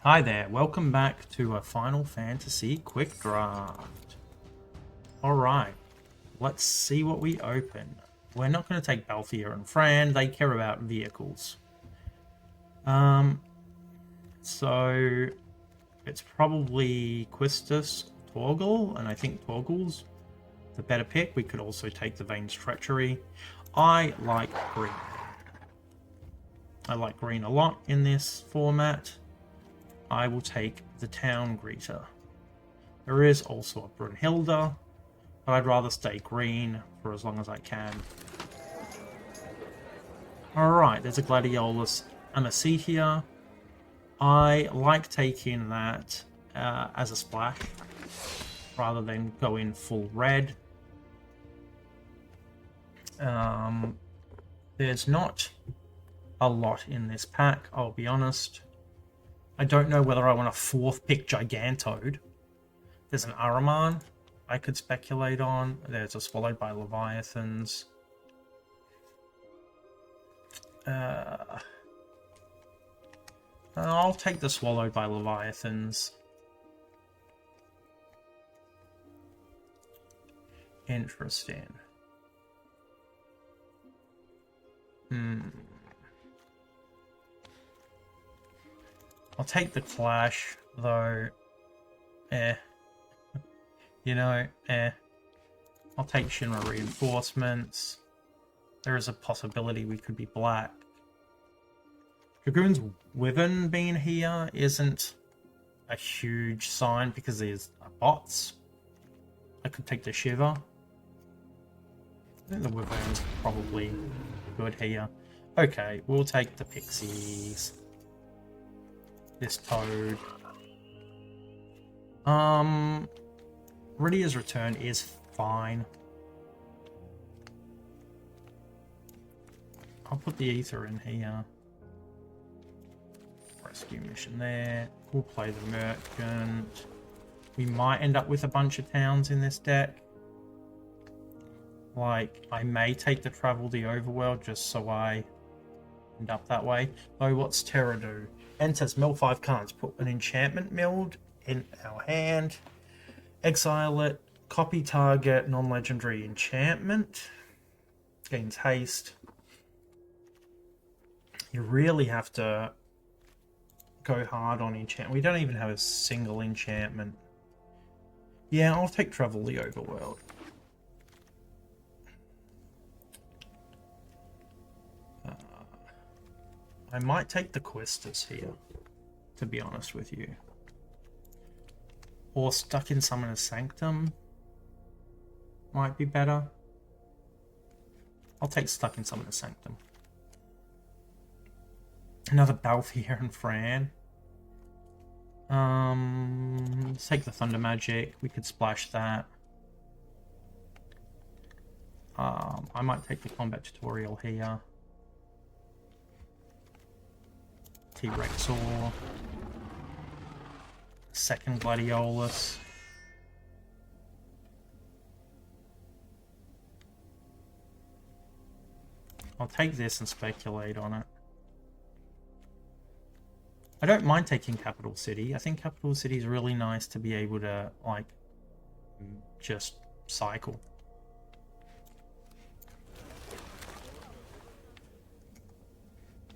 Hi there, welcome back to a Final Fantasy Quick Draft. Alright, let's see what we open. We're not going to take Balthier and Fran, they care about vehicles. So it's probably Quistis, Torgal, and I think Torgal's the better pick. We could also take the Vane's Treachery. I like green. I like green a lot in this format. I will take the Town Greeter. There is also a Brunhilde, but I'd rather stay green for as long as I can. Alright, there's a Gladiolus Anacetia. I like taking that as a splash, rather than go in full red. There's not a lot in this pack, I'll be honest. I don't know whether I want a fourth pick Gigantode. There's an Araman I could speculate on. There's a Swallowed by Leviathans. I'll take the Swallowed by Leviathans. Interesting. I'll take the Clash, though. You know, I'll take Shinra Reinforcements. There is a possibility we could be black. Dragoon's Wyvern being here isn't a huge sign because there's bots. I could take the Shiver. I think the Wyvern's probably good here. Okay, we'll take the Pixies. This Toad. Rydia's Return is fine. I'll put the Ether in here. Rescue mission there. We'll play the Merchant. We might end up with a bunch of towns in this deck. Like, I may take the Travel the Overworld just so I end up that way. Oh, what's Terra do? Enters mill 5 cards. Put an enchantment milled in our hand. Exile it. Copy target non-legendary enchantment. Gains haste. You really have to go hard on enchantment. We don't even have a single enchantment. Yeah, I'll take Travel the Overworld. I might take the Quistis here, to be honest with you. Or Stuck in Summoner's Sanctum might be better. I'll take Stuck in Summoner's Sanctum. Another Balthier and Fran. Let's take the Thunder Magic. We could splash that. I might take the Combat Tutorial here. T-Rexor. Second Gladiolus. I'll take this and speculate on it. I don't mind taking Capital City. I think Capital City is really nice to be able to, like, just cycle.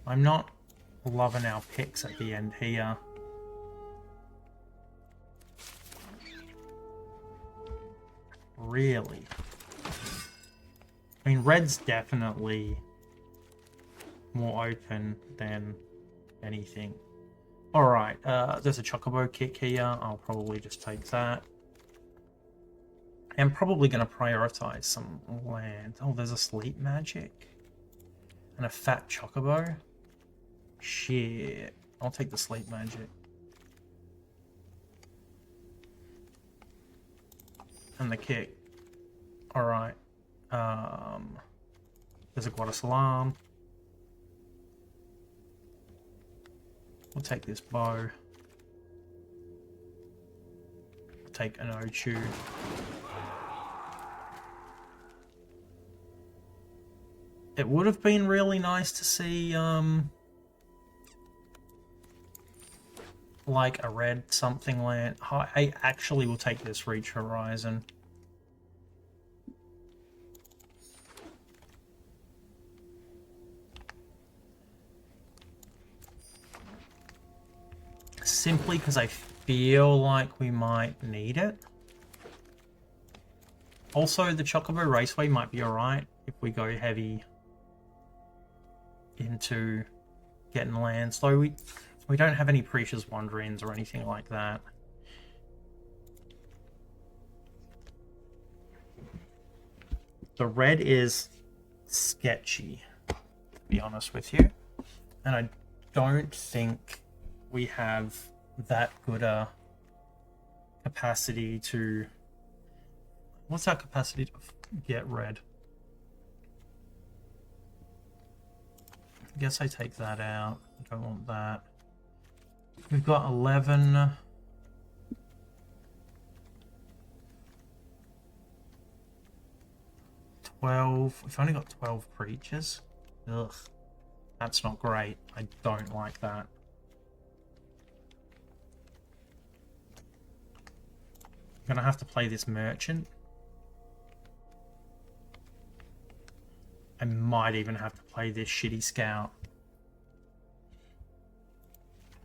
I'm not loving our picks at the end here. Really? I mean, red's definitely more open than anything. Alright, there's a Chocobo kick here. I'll probably just take that. I'm probably going to prioritize some land. Oh, there's a Sleep Magic. And a Fat Chocobo. Shit. I'll take the Sleep Magic. And the kick. Alright. There's a Guadasalam. We'll take this bow. We'll take an Ochu. It would have been really nice to see like a red something land. I actually will take this Reach Horizon. Simply because I feel like we might need it. Also, the Chocobo Raceway might be alright if we go heavy into getting lands. Though we don't have any Precious Wanderings or anything like that. The red is sketchy, to be honest with you. And I don't think we have that good a capacity to... What's our capacity to get red? I guess I take that out. I don't want that. We've got 11... 12. We've only got 12 creatures. Ugh. That's not great. I don't like that. I'm gonna have to play this merchant. I might even have to play this shitty scout.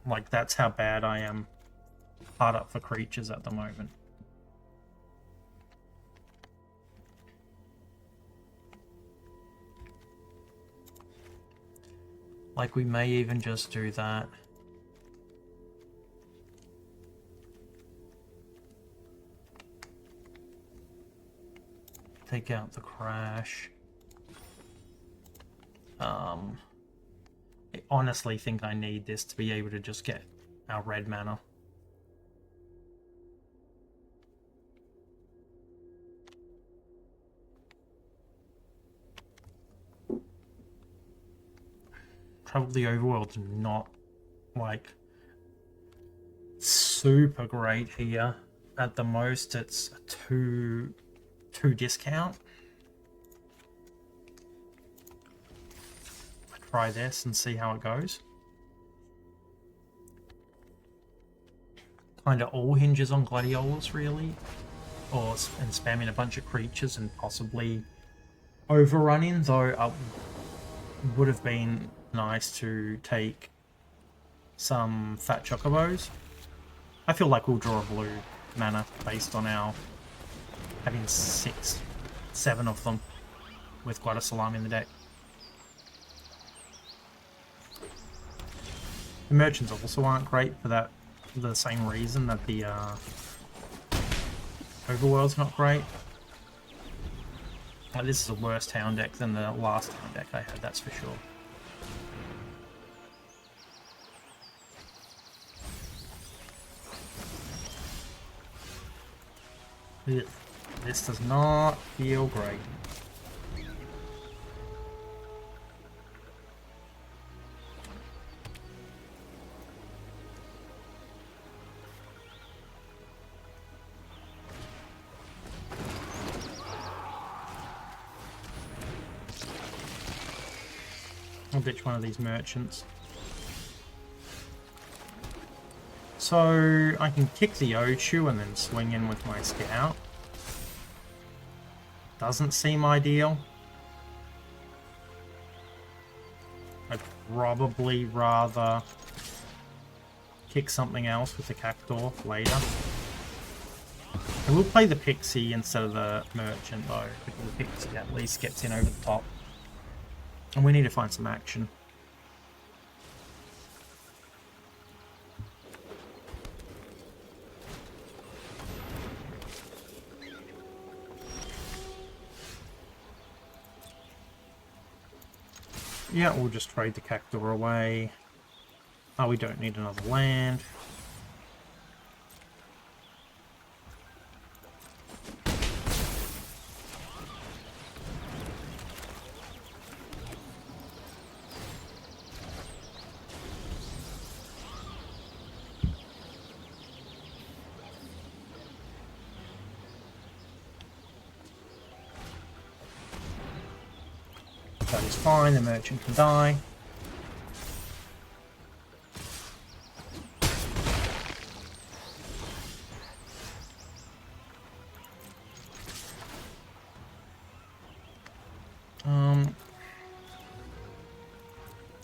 Like, that's how bad I am hard up for creatures at the moment. Like, we may even just do that. Take out the crash. I honestly think I need this to be able to just get our red mana. Probably Overworld's not, like, super great here. At the most, it's a 2 discount. Try this and see how it goes. Kinda all hinges on Gladiolus, really. And spamming a bunch of creatures and possibly overrunning, though it would have been nice to take some fat chocobos. I feel like we'll draw a blue mana based on our having 7 of them with Glada Salam in the deck. The merchants also aren't great for the same reason that the Overworld's not great. Like, this is a worse town deck than the last town deck I had, that's for sure. This does not feel great. I'll ditch one of these merchants. So I can kick the Ochu and then swing in with my scout. Doesn't seem ideal. I'd probably rather kick something else with the Cactuar later. I will play the Pixie instead of the Merchant though, because the Pixie at least gets in over the top. And we need to find some action. Yeah, we'll just trade the Cactuar away. Oh, we don't need another land. That is fine, the merchant can die.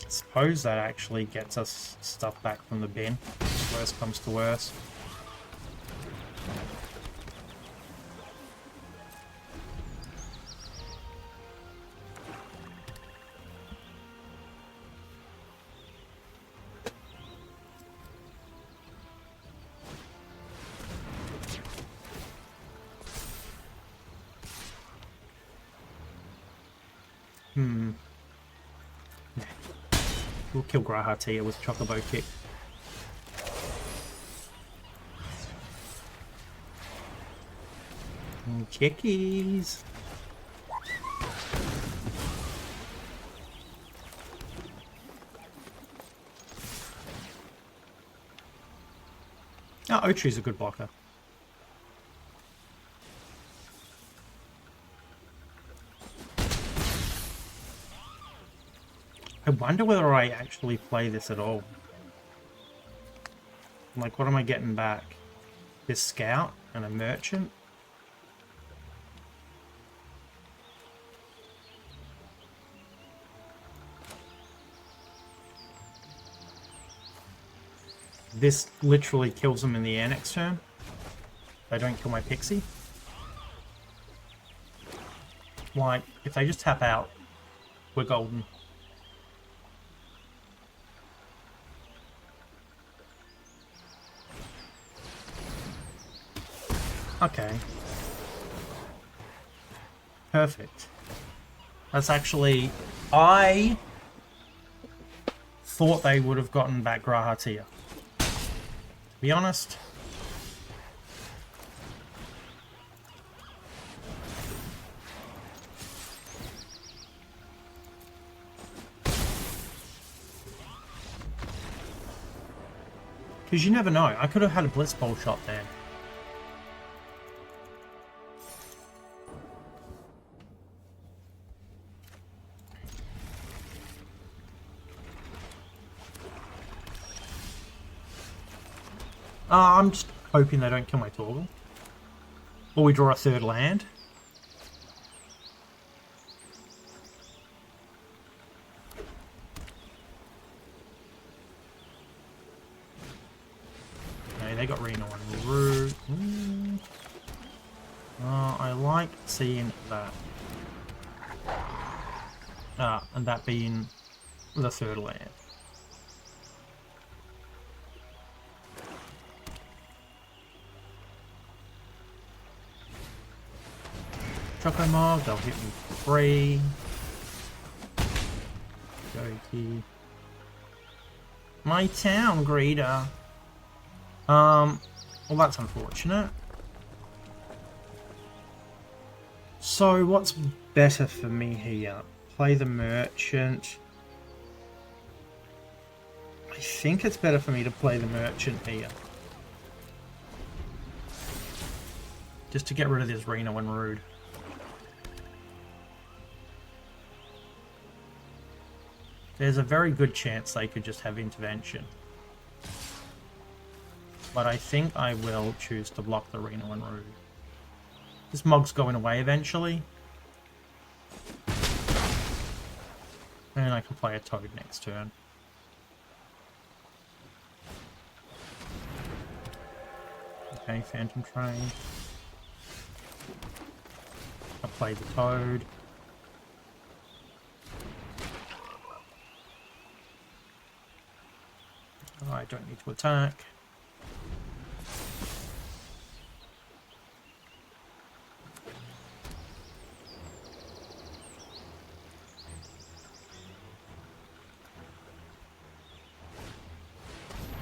suppose that actually gets us stuff back from the bin. Worst comes to worst. We'll kill Grahatia with Chocobo Kick. Chickies! Oh, Ochu's a good blocker. I wonder whether I actually play this at all. Like, what am I getting back? This scout and a merchant? This literally kills them in the air next turn. They don't kill my pixie. Like, if they just tap out, we're golden. Okay. Perfect. That's actually... I thought they would have gotten back Grahatia. To be honest. Because you never know. I could have had a Blitzball shot there. I'm just hoping they don't kill my Torgal. Or we draw a third land. Okay, they got Reno and Root. I like seeing that. And that being the third land. Choco Mob, they'll hit me for free. Jokey. My town, Greeter. Well, that's unfortunate. So, what's better for me here? Play the merchant. I think it's better for me to play the merchant here. Just to get rid of this Reno and Rude. There's a very good chance they could just have intervention. But I think I will choose to block the Reno and Rude. This Mog's going away eventually. And I can play a Toad next turn. Okay, Phantom Train. I'll play the Toad. Oh, I don't need to attack.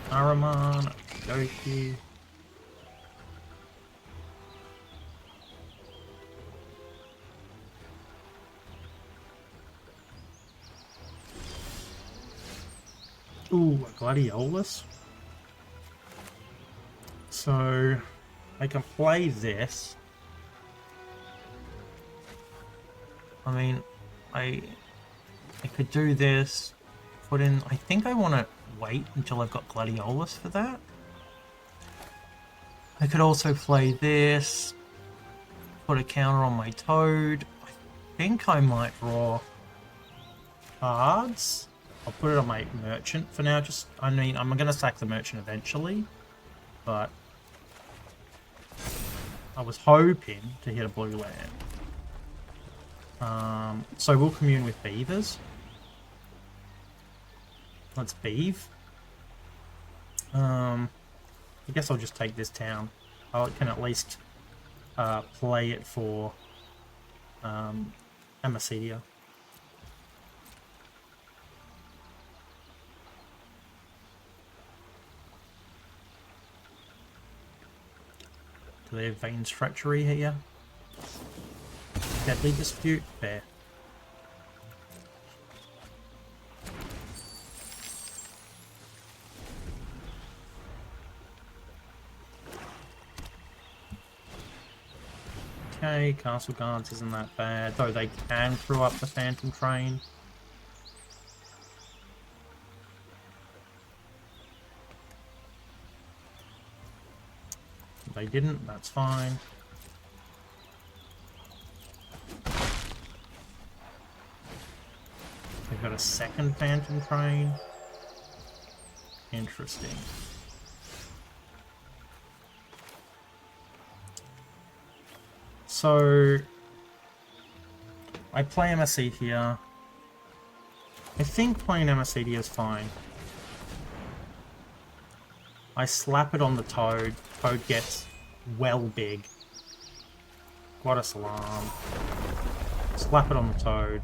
Araman, Doki. Ooh, a Gladiolus. So, I can play this. I mean, I could do this, put in... I think I want to wait until I've got Gladiolus for that. I could also play this, put a counter on my Toad. I think I might draw cards. I'll put it on my merchant for now. Just, I mean, I'm gonna sack the merchant eventually, but I was hoping to hit a blue land. So we'll commune with beavers. Let's beeve. I guess I'll just take this town. I can at least play it for Amacedia. Do they have Veins Treachery here? Deadly Dispute? There. Okay, Castle Guards isn't that bad, though they can crew up the Phantom Train. They didn't, that's fine. They've got a second Phantom Train. Interesting. So I play MSC here. I think playing MSC is fine. I slap it on the Toad. Toad gets well big. What a salam. Slap it on the Toad.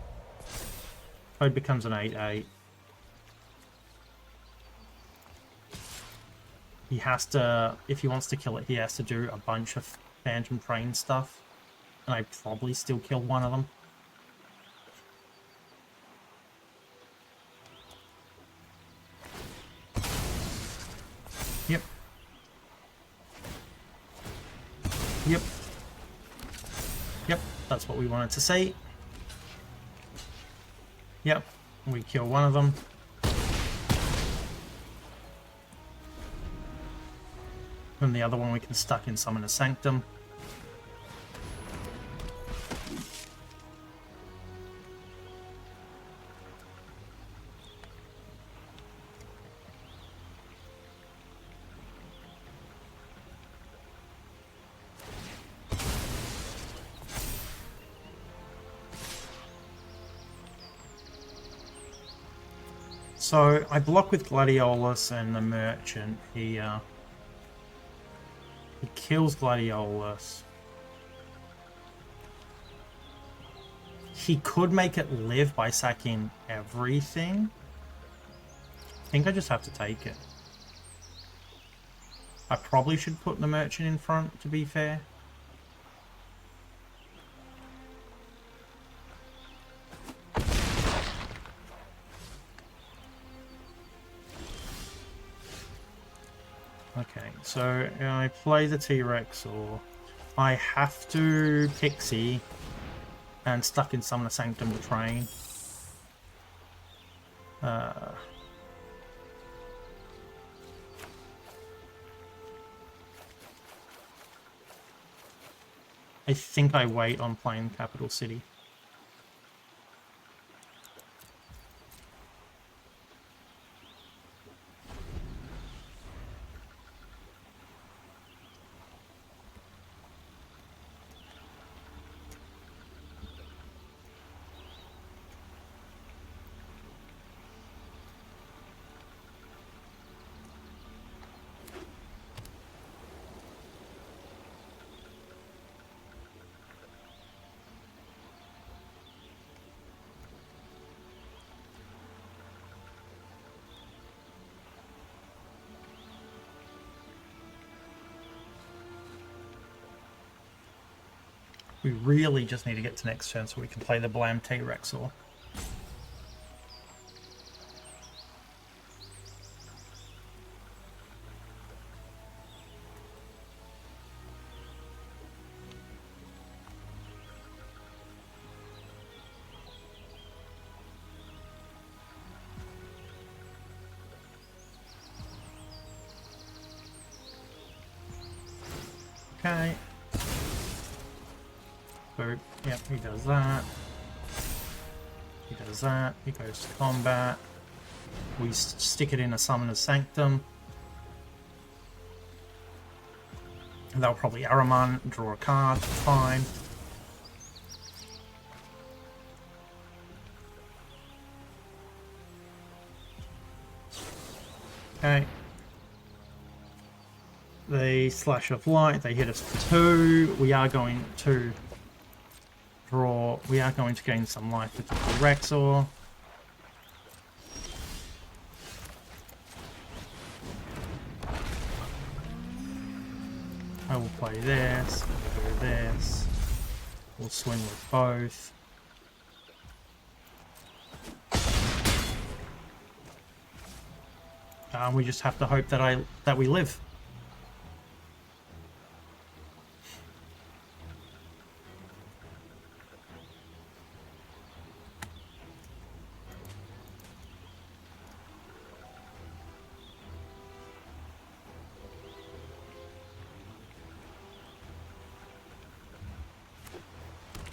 Toad becomes an 8/8. He has to, if he wants to kill it, he has to do a bunch of Phantom Train stuff. And I probably still kill one of them. Yep. Yep. Yep, that's what we wanted to see. Yep, we kill one of them. And the other one we can stuck in Summon a Sanctum. So I block with Gladiolus and the Merchant here. He kills Gladiolus. He could make it live by sacking everything. I think I just have to take it. I probably should put the Merchant in front, to be fair. Okay, so I play the T-Rex, or I have to Pixie and stuck in Summon a Sanctum to train. I think I wait on playing Capital City. We really just need to get to next turn so we can play the Blam T-Rexor. Okay. So, yep, he does that. He does that. He goes to combat. We stick it in a Summoner's Sanctum. They'll probably Araman, draw a card, fine. Okay. The Slash of Light, they hit us for 2. We are going to draw, we are going to gain some life with the Rexor. I will play this, we'll do this. We'll swing with both. We just have to hope that we live.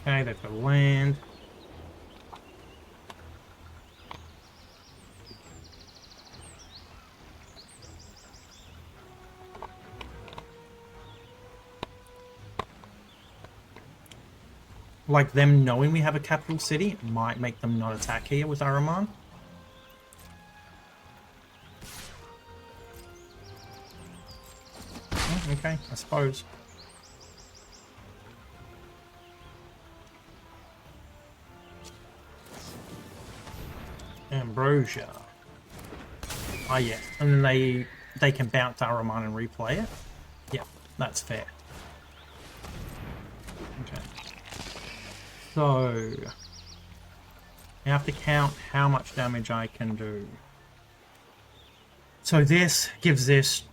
Okay, they've got land. Like, them knowing we have a capital city might make them not attack here with Araman. Oh, okay, I suppose. Ambrosia. Ah, yeah. And then they can bounce Araman and replay it. Yeah, that's fair. Okay. So, I have to count how much damage I can do. So this gives this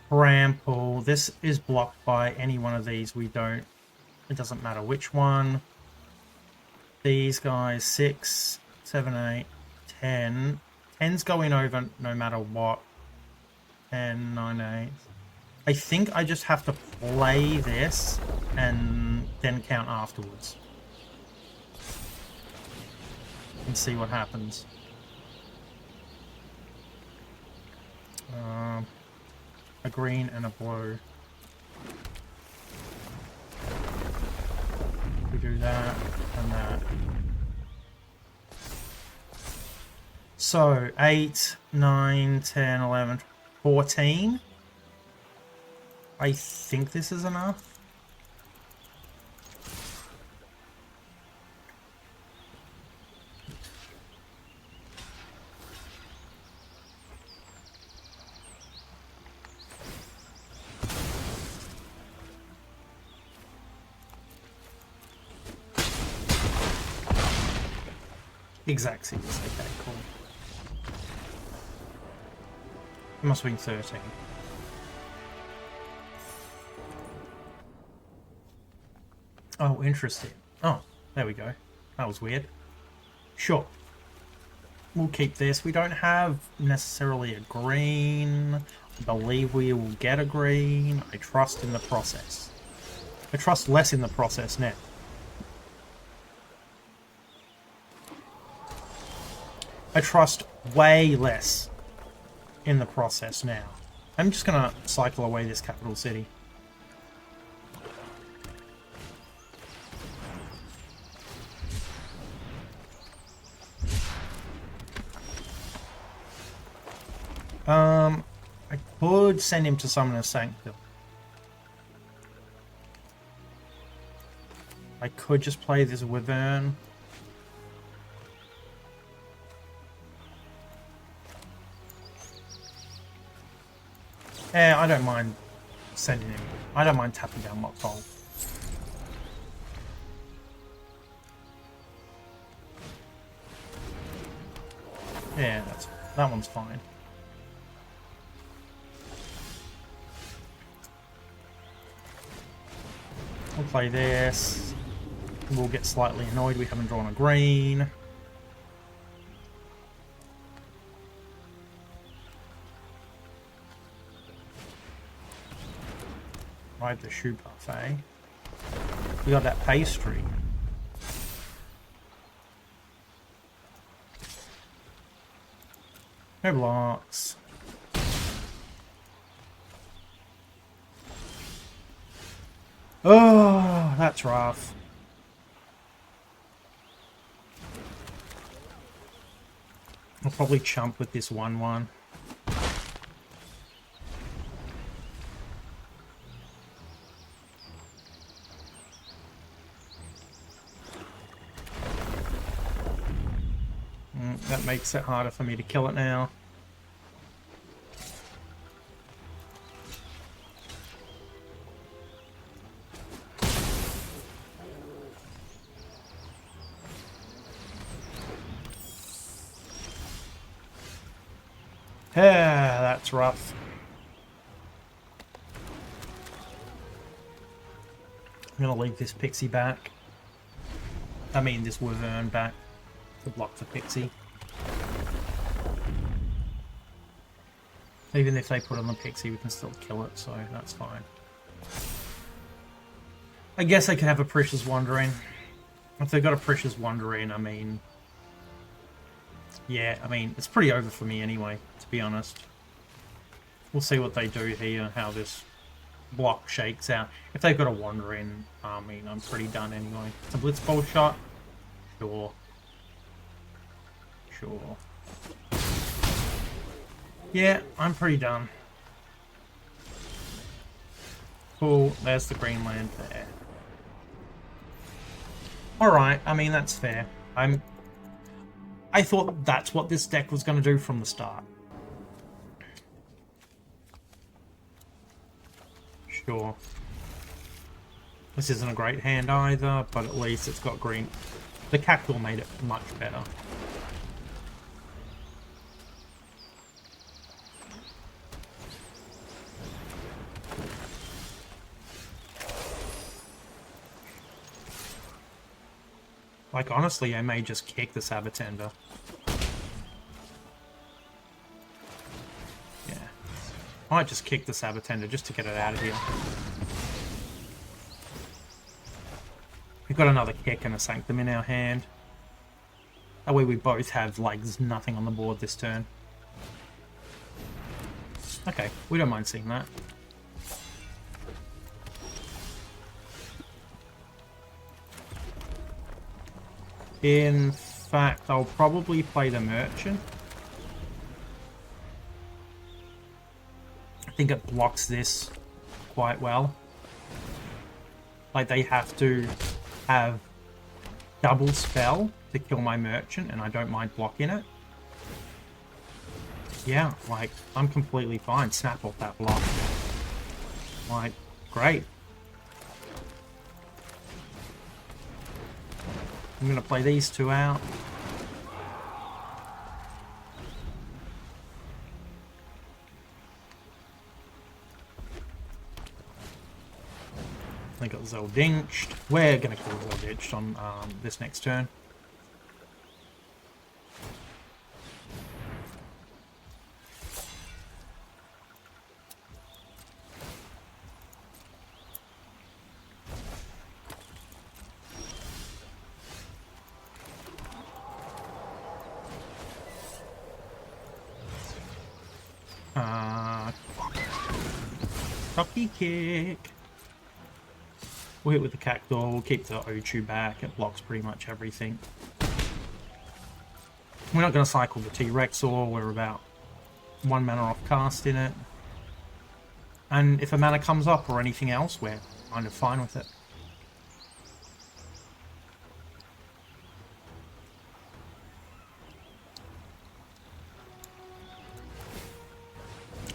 trample. This is blocked by any one of these. We don't... It doesn't matter which one. These guys, 6, 7, 8, 10. 10's going over no matter what. 10, 9, 8. I think I just have to play this and then count afterwards. And see what happens. A green and a blue. We do that and that. So 8, 9, 10, 11, 14. I think this is enough. Exact series, okay, cool. It must have been 13. Oh, interesting. Oh, there we go. That was weird. Sure. We'll keep this. We don't have necessarily a green. I believe we will get a green. I trust in the process. I trust less in the process now. I trust way less in the process now. I'm just going to cycle away this capital city. I could send him to Summoner's Sanctum. I could just play this Wyvern. Yeah, I don't mind sending him. I don't mind tapping down Mothball. Yeah, that one's fine. We'll play this. We'll get slightly annoyed we haven't drawn a green. Ride the shoe buffet. We got that pastry. No blocks. Oh, that's rough. I'll probably chump with this 1/1. That makes it harder for me to kill it now. Yeah, that's rough. I'm gonna leave this pixie back. I mean, this wyvern back to block the pixie. Even if they put on the pixie, we can still kill it, so that's fine. I guess they could have a Precious Wandering. If they've got a Precious Wandering, I mean... yeah, I mean, it's pretty over for me anyway, to be honest. We'll see what they do here, how this block shakes out. If they've got a Wandering, I mean, I'm pretty done anyway. It's a Blitzball shot? Sure. Sure. Yeah, I'm pretty done. Cool, there's the green land there. Alright, I mean, that's fair. I thought that's what this deck was going to do from the start. Sure. This isn't a great hand either, but at least it's got green. The Cactuar made it much better. Like, honestly, I may just kick the Sabatender. Yeah. I might just kick the Sabatender just to get it out of here. We've got another kick and a Sanctum in our hand. That way we both have, like, there's nothing on the board this turn. Okay, we don't mind seeing that. In fact, I'll probably play the Merchant. I think it blocks this quite well. Like, they have to have double spell to kill my Merchant, and I don't mind blocking it. Yeah, like, I'm completely fine. Snap off that block. Like, great. I'm going to play these two out. They got Zeldinched. We're going to kill Zeldinched on this next turn. Cocky kick. We'll hit with the Cactuar, we'll keep the O2 back, it blocks pretty much everything. We're not going to cycle the T-Rexor, we're about 1 mana off casting it. And if a mana comes up or anything else, we're kind of fine with it.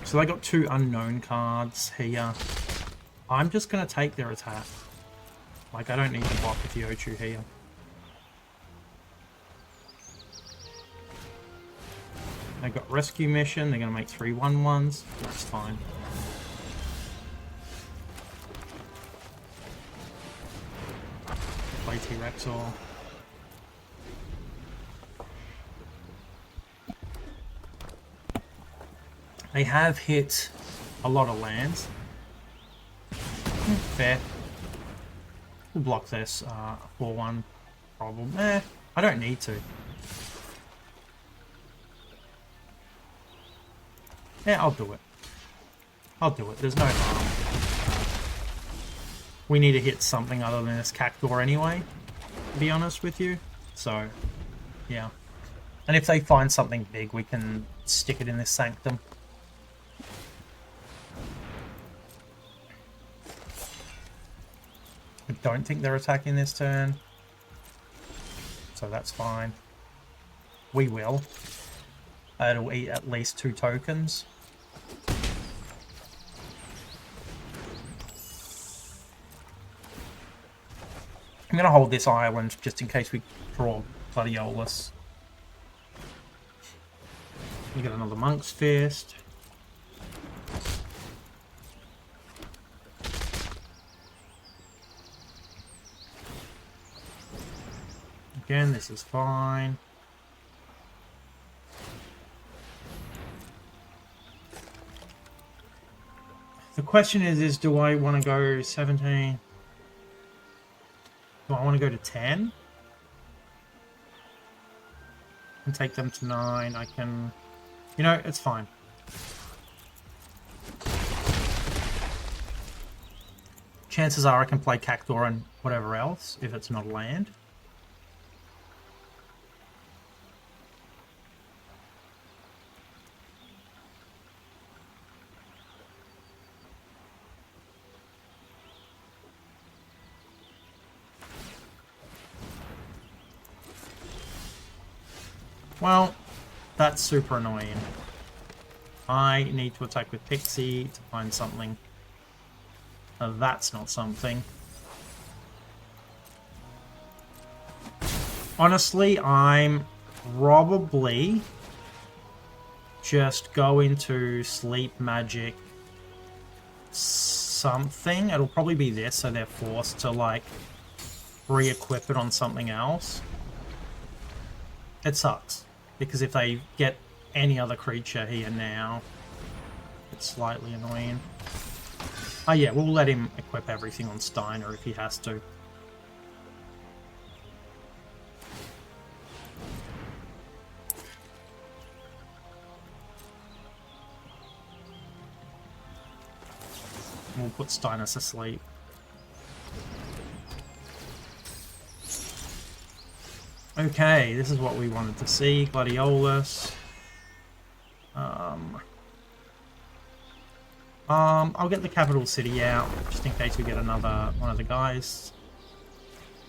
So they got 2 unknown cards here. I'm just going to take their attack. Like, I don't need to block with the O2 here. They got Rescue Mission, they're going to make 3 1/1s. That's fine. Play T-Rexor. They have hit a lot of lands. Fair. We'll block this 4/1 problem. I don't need to. Yeah, I'll do it. I'll do it. There's no harm. We need to hit something other than this Cactuar anyway, to be honest with you. So, yeah. And if they find something big, we can stick it in this Sanctum. I don't think they're attacking this turn. So that's fine. We will. It'll eat at least 2 tokens. I'm going to hold this island just in case we draw Gladiolus. We get another Monk's Fist. Again, this is fine. The question is do I want to go 17? Do I want to go to 10? And take them to 9. I can... You know, it's fine. Chances are I can play Cactuar and whatever else, if it's not a land. Well, that's super annoying. I need to attack with Pixie to find something. That's not something. Honestly, I'm probably just go into Sleep Magic something. It'll probably be this, so they're forced to, like, re-equip it on something else. It sucks, because if they get any other creature here now, it's slightly annoying. Oh yeah, we'll let him equip everything on Steiner if he has to. We'll put Steiner to sleep. Okay, this is what we wanted to see. Gladiolus. I'll get the capital city out, just in case we get another one of the guys.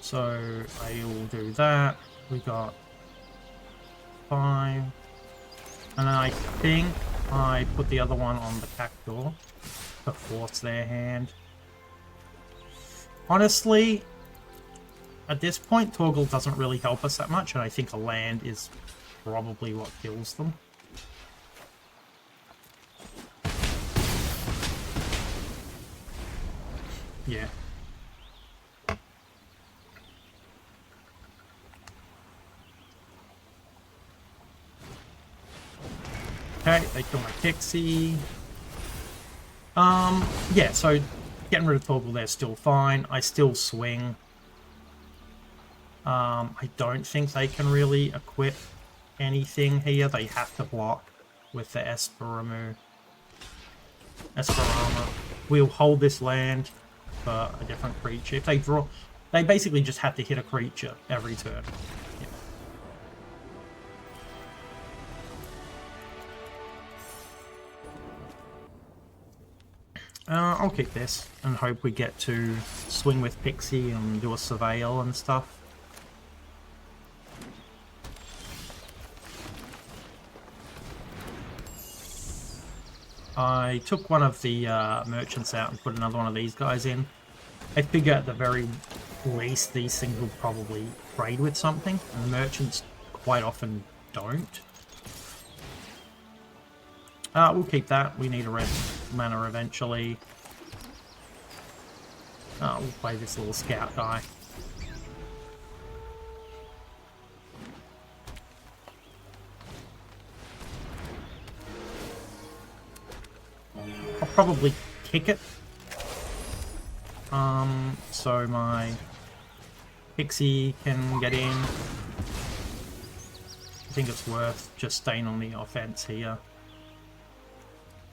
So, I will do that. We got 5. And then I think I put the other one on the Cactuar to force their hand. Honestly, at this point, Torgal doesn't really help us that much, and I think a land is probably what kills them. Yeah. Okay, they kill my Pixie. Yeah, so getting rid of Torgal there is still fine. I still swing. I don't think they can really equip anything here. They have to block with the Esperama. We'll hold this land for a different creature. If they draw, they basically just have to hit a creature every turn. Yeah. I'll keep this and hope we get to swing with Pixie and do a surveil and stuff. I took one of the merchants out and put another one of these guys in. I figure at the very least these things will probably trade with something, and the merchants quite often don't. We'll keep that. We need a red mana eventually. We'll play this little scout guy. I'll probably kick it. So my Pixie can get in. I think it's worth just staying on the offense here.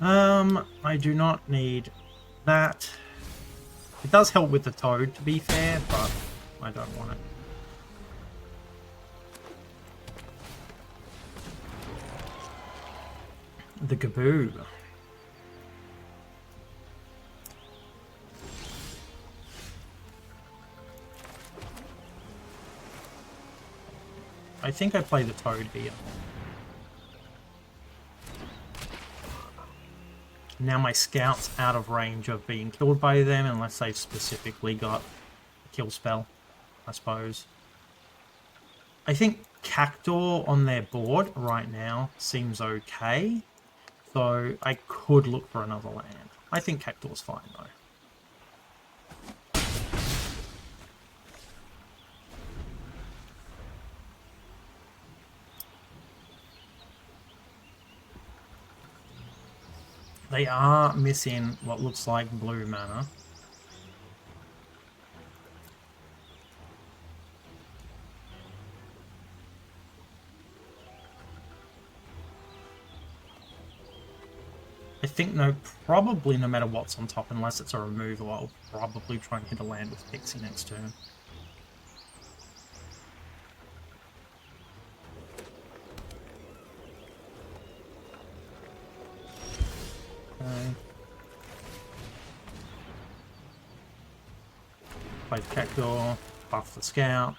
I do not need that. It does help with the toad, to be fair, but I don't want it. The Gaboo. I think I play the toad here. Now my scout's out of range of being killed by them unless they've specifically got a kill spell, I suppose. I think Cactor on their board right now seems okay, so I could look for another land. I think Cactor's fine though. They are missing what looks like blue mana. I think probably no matter what's on top, unless it's a removal, I'll probably try and hit a land with Pixie next turn. Okay. Play the Cactor, buff the Scout.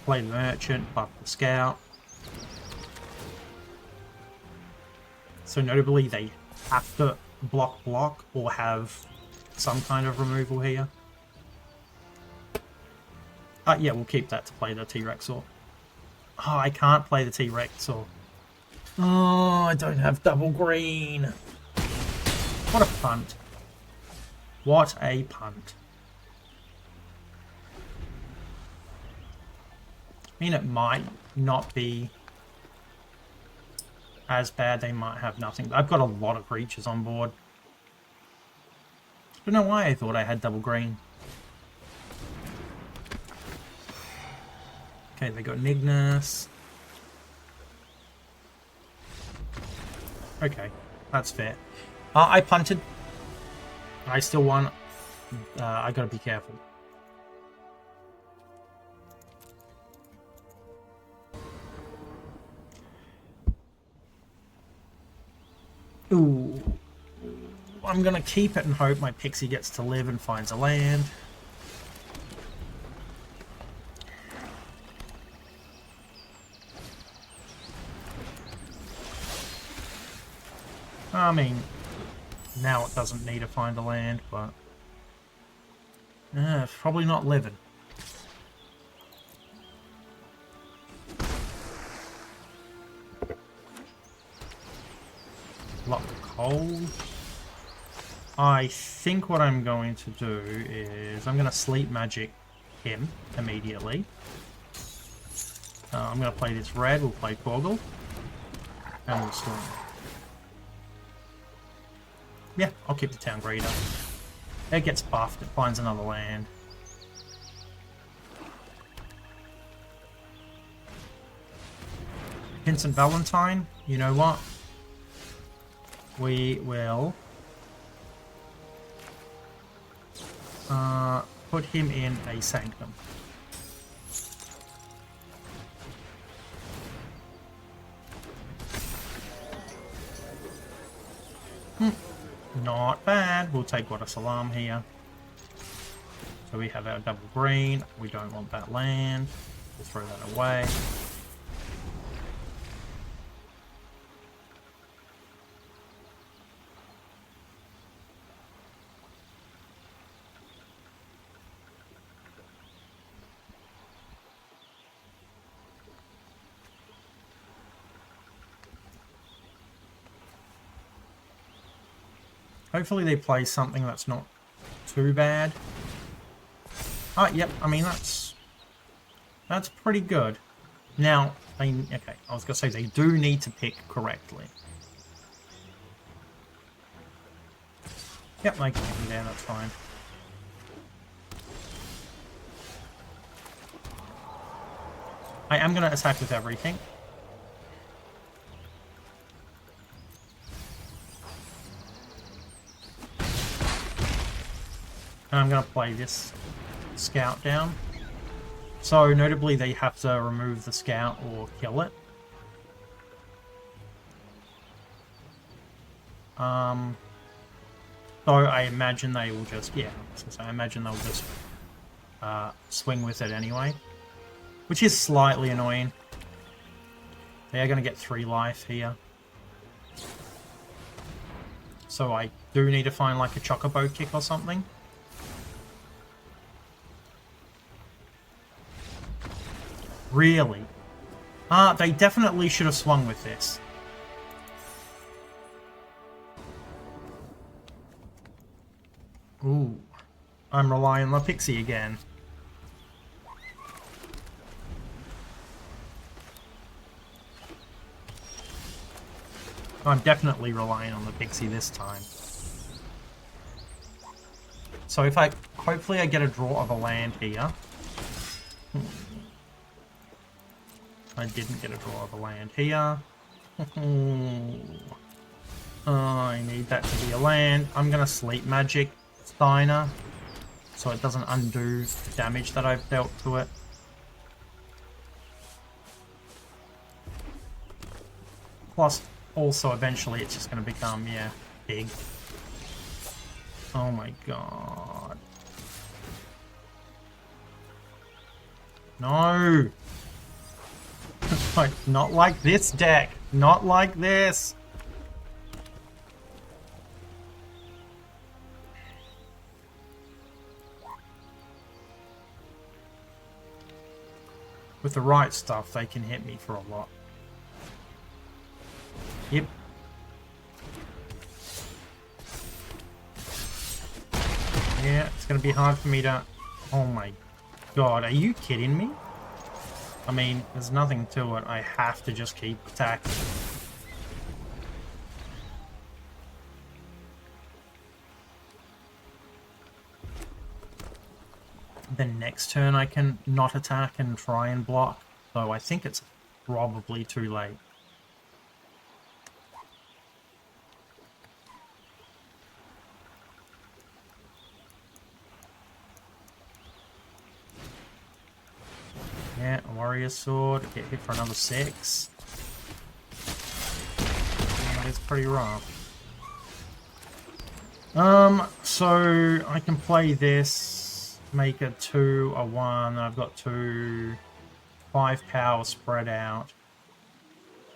Play the Merchant, buff the Scout. So notably, they have to block or have some kind of removal here. Yeah, we'll keep that to play the T-Rexor. Oh, I can't play the T-Rexor. Oh, I don't have double green. What a punt. What a punt. I mean, it might not be as bad. They might have nothing. I've got a lot of creatures on board. I don't know why I thought I had double green. Okay, they got Nignus. Okay, that's fair. I punted. I still won. I gotta be careful. Ooh. I'm gonna keep it and hope my Pixie gets to live and finds a land. I mean, now it doesn't need to find a land, but it's probably not living. Block cold. I think what I'm going to do is I'm going to sleep magic him immediately. I'm going to play this red. We'll play Porgal, and we'll storm. Yeah, I'll keep the town greeter. It gets buffed. It finds another land. Vincent Valentine. You know what? We will put him in a sanctum. Not bad. We'll take What a Salam here. So we have our double green. We don't want that land. We'll throw that away. Hopefully they play something that's not too bad. Yep, I mean, that's pretty good. Now, okay, I was going to say they do need to pick correctly. Yep, they can hit me there, that's fine. I am going to attack with everything. And I'm going to play this scout down. So, notably, they have to remove the scout or kill it. So I imagine they will just, yeah, so I imagine they'll just swing with it anyway. Which is slightly annoying. They are going to get 3 life here. So I do need to find like a chocobo kick or something. Really? They definitely should have swung with this. Ooh. I'm relying on the pixie again. I'm definitely relying on the pixie this time. So if I... hopefully I get a draw of a land here. I didn't get a draw of a land here. I need that to be a land. I'm going to sleep magic Steiner so it doesn't undo the damage that I've dealt to it. Plus, also eventually it's just going to become, yeah, big. Oh my god. No! Like, not like this deck. Not like this. With the right stuff, they can hit me for a lot. Yep. Yeah, it's going to be hard for me to... Oh my god, are you kidding me? I mean, there's nothing to it. I have to just keep attacking. Then next turn I can not attack and try and block. So I think it's probably too late. Yeah, a warrior sword, get hit for another 6. That is pretty rough. So I can play this, make a 2, a 1, I've got 2, 5 power spread out.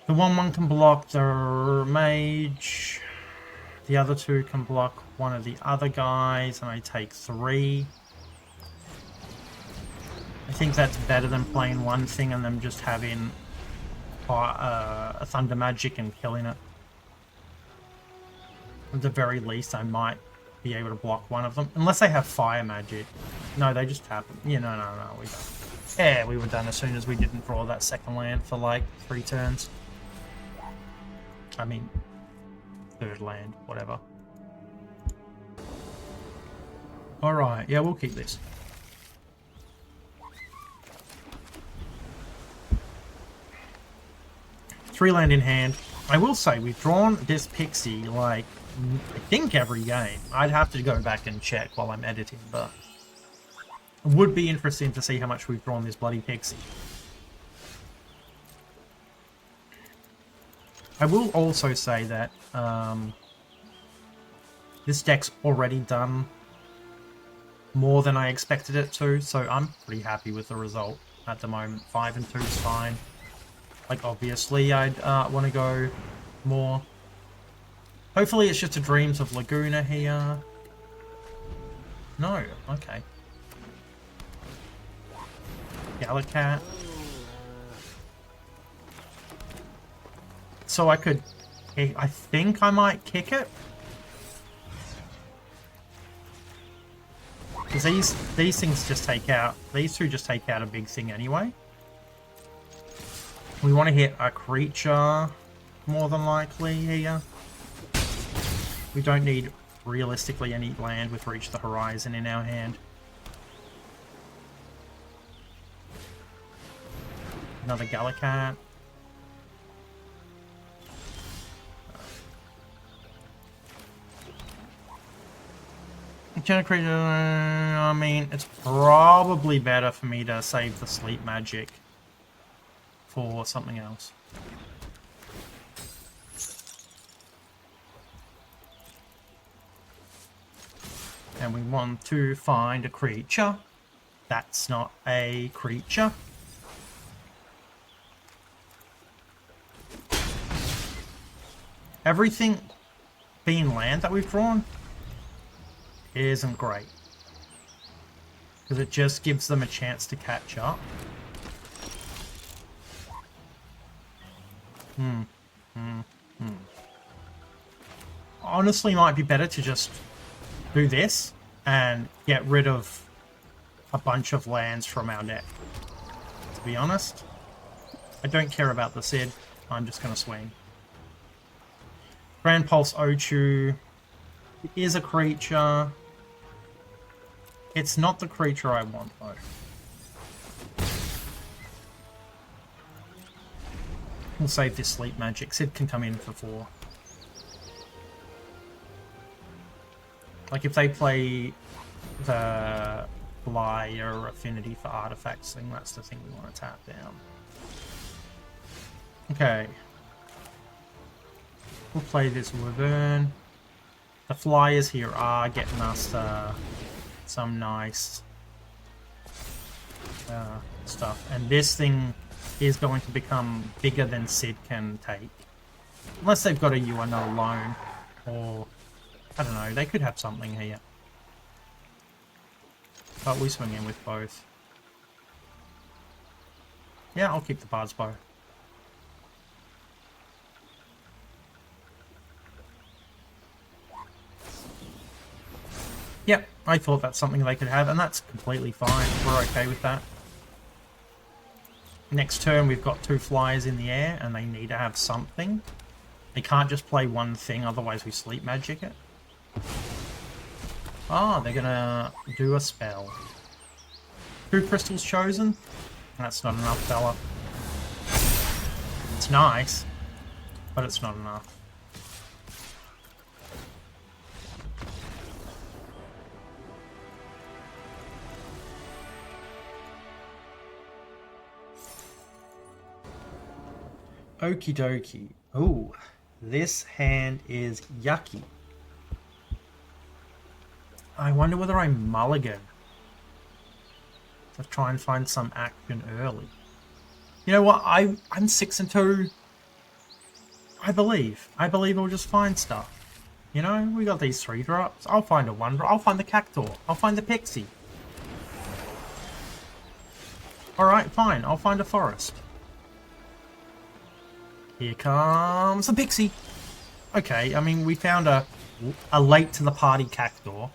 The 1/1 can block the mage, the other 2 can block one of the other guys, and I take 3. I think that's better than playing one thing and then just having a thunder magic and killing it. At the very least, I might be able to block one of them. Unless they have fire magic. No, they just happen. Yeah, no, we don't. Yeah, we were done as soon as we didn't draw that second land for like 3 turns. I mean, 3rd land, whatever. Alright, yeah, we'll keep this. Three land in hand. I will say, we've drawn this pixie, like, I think every game. I'd have to go back and check while I'm editing, but it would be interesting to see how much we've drawn this bloody pixie. I will also say that this deck's already done more than I expected it to, so I'm pretty happy with the result at the moment. 5 and 2 is fine. Like, obviously, I'd want to go more. Hopefully it's just a Dreams of Laguna here. No, okay. Galacat. So I could... I think I might kick it. Because these things just take out... These 2 just take out a big thing anyway. We want to hit a creature, more than likely, here. We don't need, realistically, any land with Reach the Horizon in our hand. Another Galacat. Return a creature. I mean, it's probably better for me to save the sleep magic for something else. And we want to find a creature. That's not a creature. Everything being land that we've drawn isn't great. Because it just gives them a chance to catch up. Honestly, might be better to just do this and get rid of a bunch of lands from our deck. To be honest, I don't care about the Sid. I'm just going to swing. Grand Pulse Ochu is a creature. It's not the creature I want, though. We'll save this sleep magic. Sid can come in for 4. Like, if they play the Flyer Affinity for Artifacts thing, that's the thing we want to tap down. Okay. We'll play this Wyvern. The Flyers here are getting us some nice stuff. And this thing is going to become bigger than Sid can take. Unless they've got a UNO alone. Or, I don't know, they could have something here. But we swing in with both. Yeah, I'll keep the Bard's Bow. Yep, I thought that's something they could have, and that's completely fine. We're okay with that. Next turn, we've got 2 Flyers in the air, and they need to have something. They can't just play one thing, otherwise we sleep magic it. Ah, they're gonna do a spell. 2 crystals chosen? That's not enough, fella. It's nice, but it's not enough. Okie dokie. Ooh, this hand is yucky. I wonder whether I mulligan to try and find some action early. You know what? I'm 6-2. I believe I'll just find stuff. You know, we got these 3 drops. I'll find a 1 drop. I'll find the Cactuar. I'll find the Pixie. Alright, fine. I'll find a forest. Here comes the Pixie. Okay, I mean, we found a late to the party Cactuar.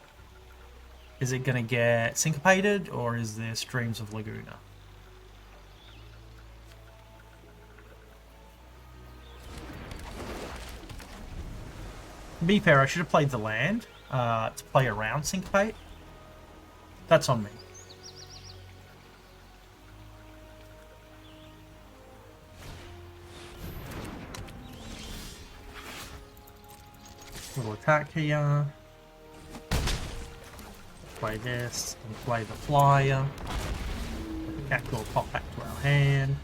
Is it going to get syncopated, or is there Streams of Laguna? To be fair, I should have played the land to play around Syncopate. That's on me. Little attack here. Play this, and play the Flyer. The Cactuar pop back to our hand.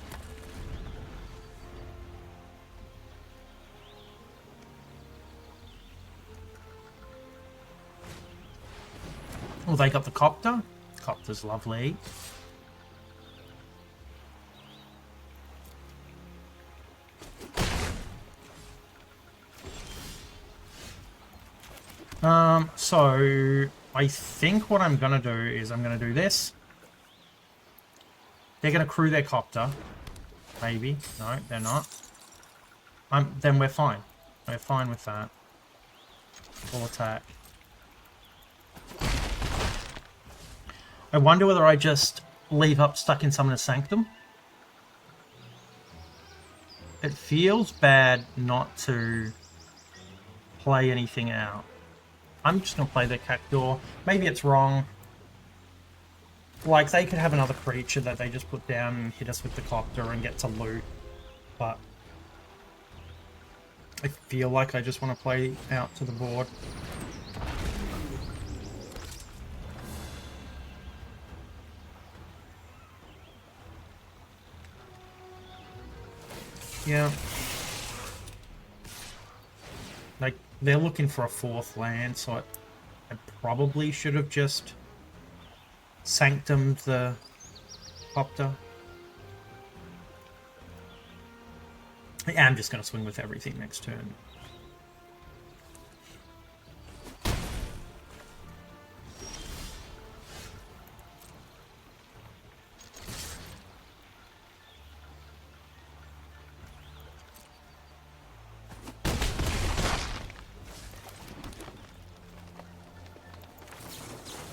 Oh, they got the Copter. Copter's lovely. So I think what I'm gonna do is I'm gonna do this. They're gonna crew their Copter. Maybe. No, they're not. Then we're fine. We're fine with that. Full attack. I wonder whether I just leave up stuck in Summoner's Sanctum. It feels bad not to play anything out. I'm just going to play the Cactuar. Maybe it's wrong. Like, they could have another creature that they just put down and hit us with the Copter and get to loot. But I feel like I just want to play out to the board. Yeah. Like, they're looking for a 4th land, so I probably should have just sanctumed the Copter. Yeah, I'm just going to swing with everything next turn.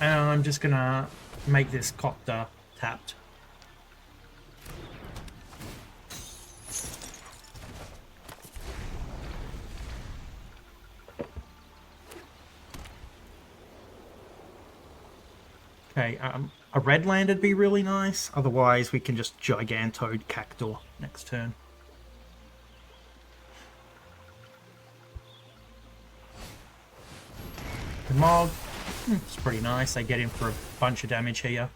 And I'm just going to make this Copter tapped. Okay, a red land would be really nice. Otherwise, we can just Gigantoad Cactor next turn. The Mog, it's pretty nice. They get in for a bunch of damage here.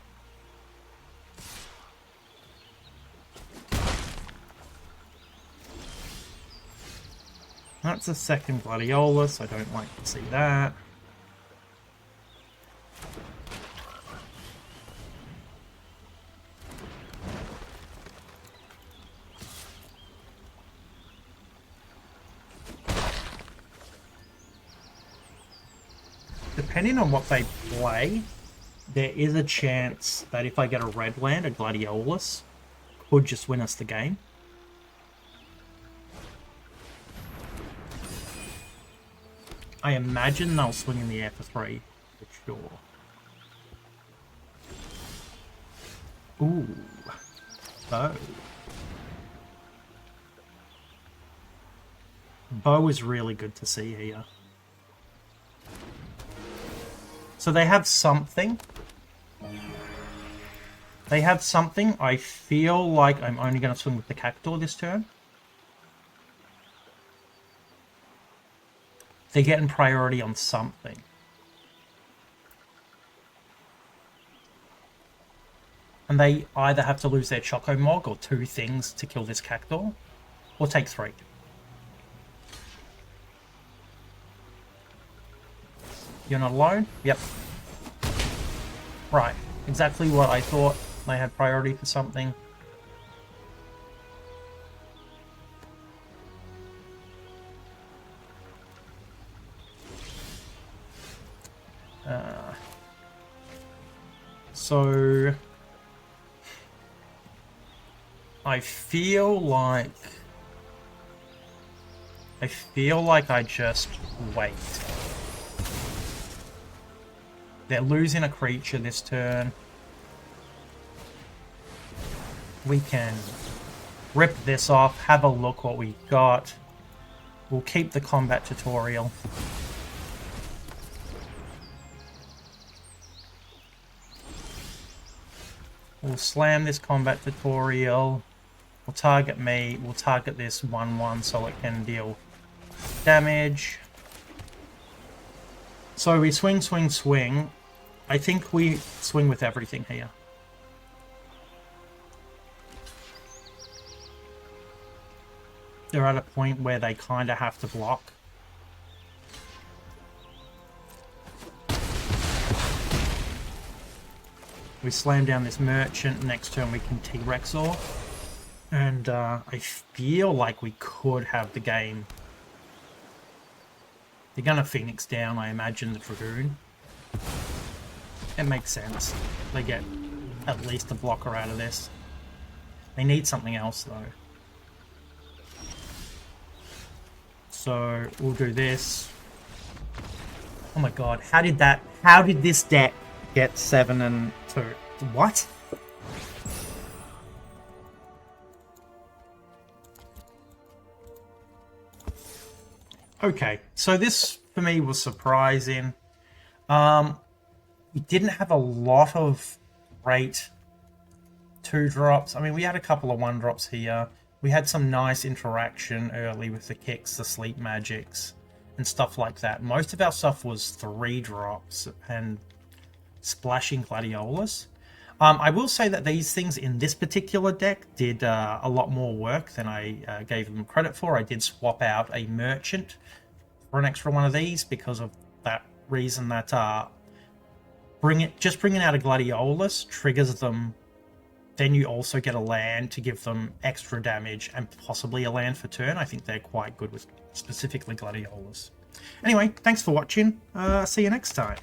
That's a second Gladiolus. I don't like to see that. Depending on what they play, there is a chance that if I get a red land, a Gladiolus could just win us the game. I imagine they'll swing in the air for 3, for sure. Ooh. Bow. Bow is really good to see here. So they have something. They have something. I feel like I'm only going to swing with the Cactor this turn. They're getting priority on something. And they either have to lose their Choco Mog or 2 things to kill this Cactor, or take 3. You're not alone? Yep. Right. Exactly what I thought. They had priority for something. So I feel like I just wait. They're losing a creature this turn. We can rip this off, have a look what we got. We'll keep the combat tutorial. We'll slam this combat tutorial. We'll target me. We'll target this 1/1 so it can deal damage. So we swing, swing, swing. I think we swing with everything here. They're at a point where they kind of have to block. We slam down this merchant. Next turn we can T-Rexor. And I feel like we could have the game. They're going to Phoenix down, I imagine, the Dragoon. It makes sense. They get at least a blocker out of this. They need something else, though. So we'll do this. Oh my god, how did this deck get 7 and 2? What? Okay, so this for me was surprising. We didn't have a lot of great 2-drops. I mean, we had a couple of 1-drops here. We had some nice interaction early with the kicks, the sleep magics, and stuff like that. Most of our stuff was 3-drops and splashing Gladiolus. I will say that these things in this particular deck did a lot more work than I gave them credit for. I did swap out a merchant for an extra one of these because of that reason that bringing out a Gladiolus triggers them. Then you also get a land to give them extra damage and possibly a land for turn. I think they're quite good with specifically Gladiolus. Anyway, thanks for watching. See you next time.